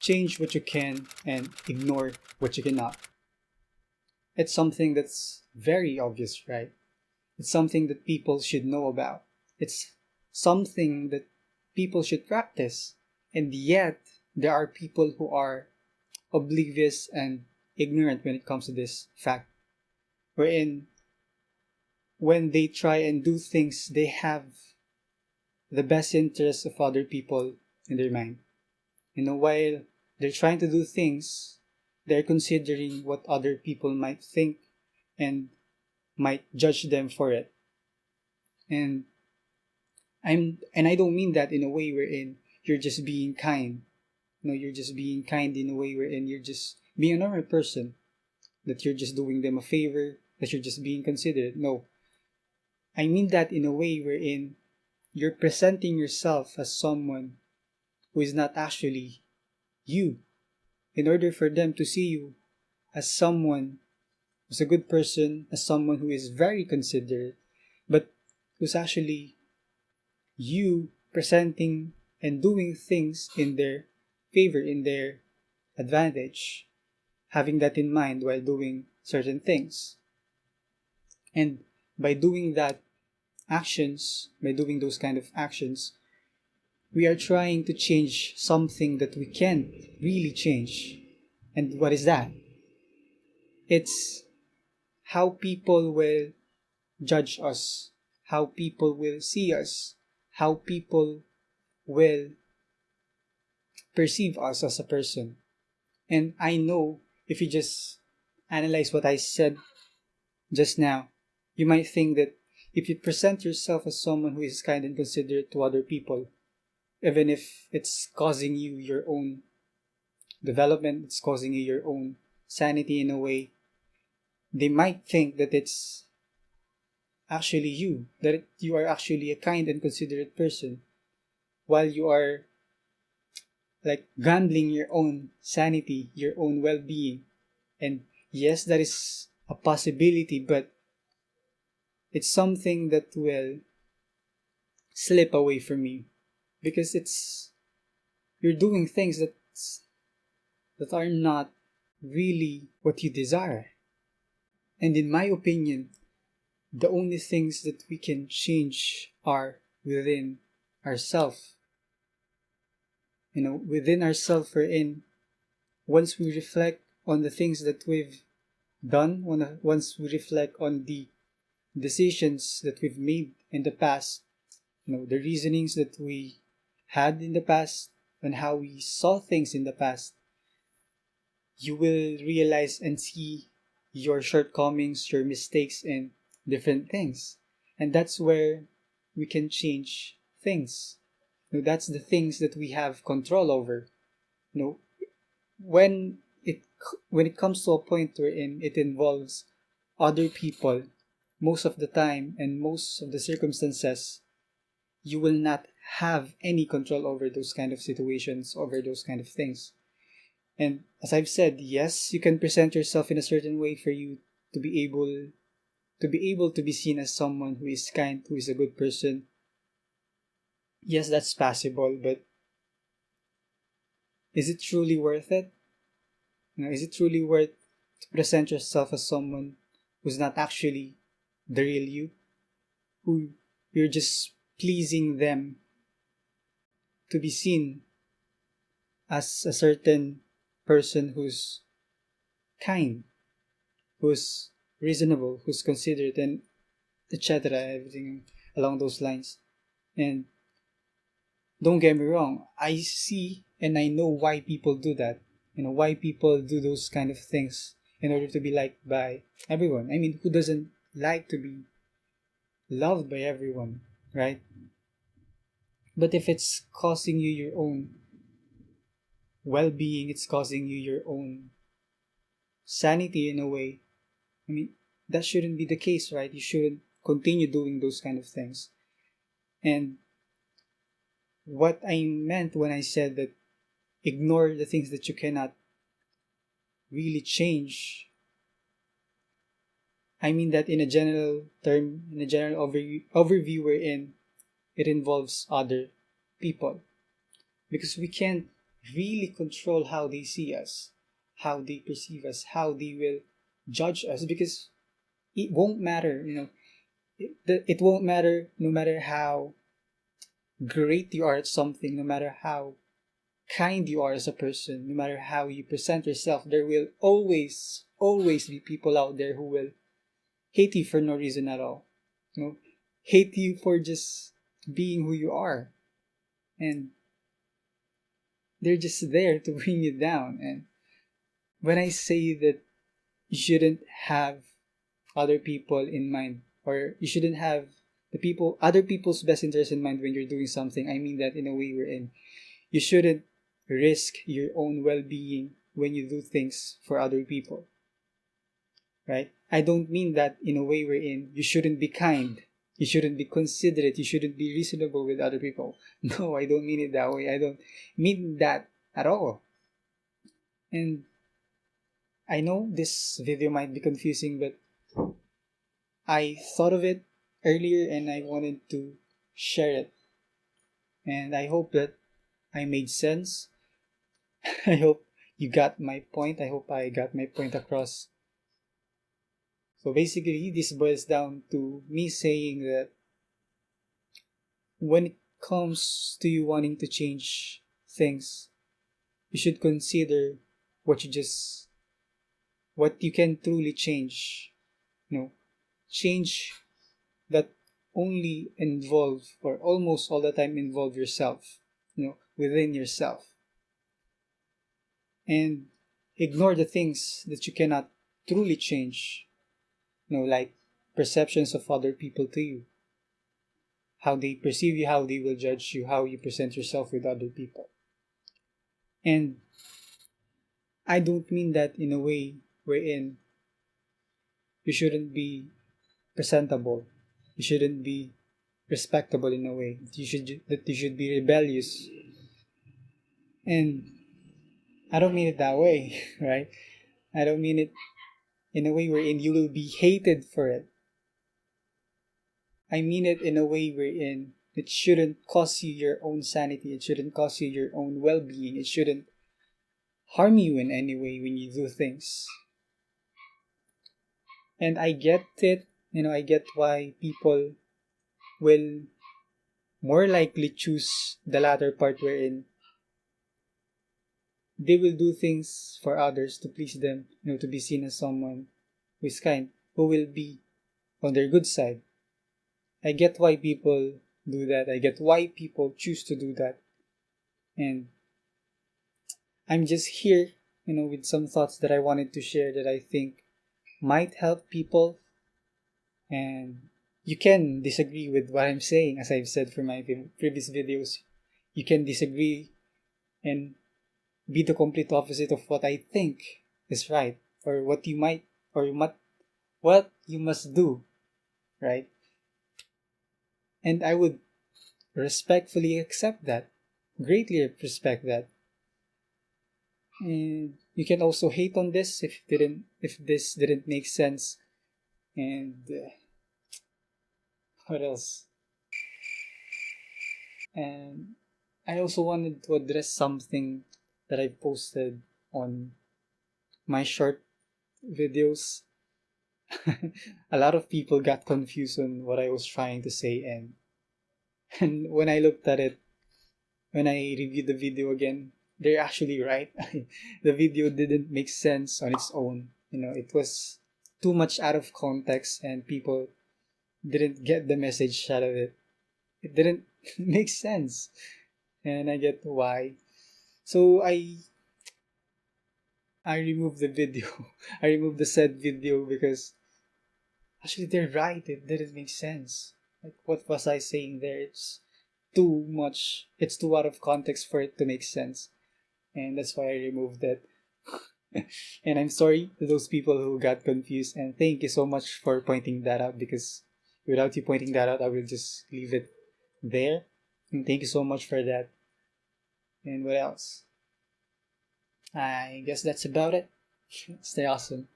change what you can and ignore what you cannot. It's something that's very obvious, right? It's something that people should know about. It's something that people should practice. And yet, there are people who are oblivious and ignorant when it comes to this fact. Wherein, when they try and do things, they have the best interests of other people in their mind. While they're trying to do things, they're considering what other people might think and might judge them for it. And I don't mean that in a way wherein you're just being kind. No, you're just being kind in a way wherein you're just being a normal person, that you're just doing them a favor, that you're just being considerate. No, I mean that in a way wherein you're presenting yourself as someone who is not actually you, in order for them to see you as someone who's a good person, as someone who is very considerate, but who's actually you presenting and doing things in their favor, in their advantage, having that in mind while doing certain things. And by doing by doing those kind of actions, we are trying to change something that we can't really change. And what is that? It's how people will judge us, how people will see us, how people will perceive us as a person. And I know if you just analyze what I said just now, you might think that if you present yourself as someone who is kind and considerate to other people, even if it's causing you your own development, it's causing you your own sanity in a way, they might think that it's actually you, that you are actually a kind and considerate person, while you are like gambling your own sanity, your own well being. And yes, that is a possibility, but it's something that will slip away from you because you're doing things that are not really what you desire. And in my opinion, the only things that we can change are within ourselves. Within ourselves, we're in. Once we reflect on the things that we've done, once we reflect on the decisions that we've made in the past, the reasonings that we had in the past, and how we saw things in the past, you will realize and see your shortcomings, your mistakes, and different things. And that's where we can change things. That's the things that we have control over. You know, when it when it comes to a point wherein it involves other people, most of the time and most of the circumstances, you will not have any control over those kind of situations, over those kind of things. And as I've said, yes, you can present yourself in a certain way for you to be able to be seen as someone who is kind, who is a good person. Yes, that's possible, but is it truly worth it? Is it truly worth to present yourself as someone who's not actually the real you? Who you're just pleasing them to be seen as a certain person who's kind, who's reasonable, who's considerate, and etc. Everything along those lines. And don't get me wrong, I see and I know why people do that. Why people do those kind of things in order to be liked by everyone. I mean, who doesn't like to be loved by everyone, right? But if it's causing you your own well being, it's causing you your own sanity in a way, I mean, that shouldn't be the case, right? You shouldn't continue doing those kind of things. And what I meant when I said that ignore the things that you cannot really change, I mean that in a general term, in a general overview wherein it involves other people. Because we can't really control how they see us, how they perceive us, how they will judge us, because it won't matter, it won't matter no matter how great you are at something, no matter how kind you are as a person, no matter how you present yourself, there will always be people out there who will hate you for no reason at all. You know, hate you for just being who you are. And they're just there to bring you down. And when I say that you shouldn't have other people in mind, or you shouldn't have other people's best interest in mind when you're doing something, I mean that in a way we're in. You shouldn't risk your own well being when you do things for other people, right? I don't mean that in a way we're in. You shouldn't be kind. You shouldn't be considerate. You shouldn't be reasonable with other people. No, I don't mean it that way. I don't mean that at all. And I know this video might be confusing, but I thought of it earlier and I wanted to share it. And I hope that I made sense. I hope you got my point. I hope I got my point across. So basically, this boils down to me saying that when it comes to you wanting to change things, you should consider what what you can truly change. Change that only involve, or almost all the time involve yourself, within yourself. And ignore the things that you cannot truly change, like perceptions of other people to you, how they perceive you, how they will judge you, how you present yourself with other people. And I don't mean that in a way wherein you shouldn't be presentable, you shouldn't be respectable in a way, that you should be rebellious. And I don't mean it that way, right? I don't mean it in a way wherein you will be hated for it. I mean it in a way wherein it shouldn't cost you your own sanity, it shouldn't cost you your own well being, it shouldn't harm you in any way when you do things. And I get it, I get why people will more likely choose the latter part wherein they will do things for others to please them, to be seen as someone who is kind, who will be on their good side. I get why people do that. I get why people choose to do that. And I'm just here, with some thoughts that I wanted to share that I think might help people. And you can disagree with what I'm saying, as I've said for my previous videos. You can disagree and be the complete opposite of what I think is right, or what you might, or what you must do, right? And I would respectfully accept that, greatly respect that. And you can also hate on this if this didn't make sense. And what else? And I also wanted to address something that I posted on my short videos. A lot of people got confused on what I was trying to say, and when I looked at it, when I reviewed the video again, they're actually right. The video didn't make sense on its own. It was too much out of context, and people didn't get the message out of it. It didn't make sense, and I get why. So I removed the video. I removed the said video because actually they're right. It didn't make sense. Like, what was I saying there? It's too much. It's too out of context for it to make sense, and that's why I removed that. And I'm sorry to those people who got confused, and thank you so much for pointing that out, because without you pointing that out, I will just leave it there. And thank you so much for that. And what else? I guess that's about it. Stay awesome.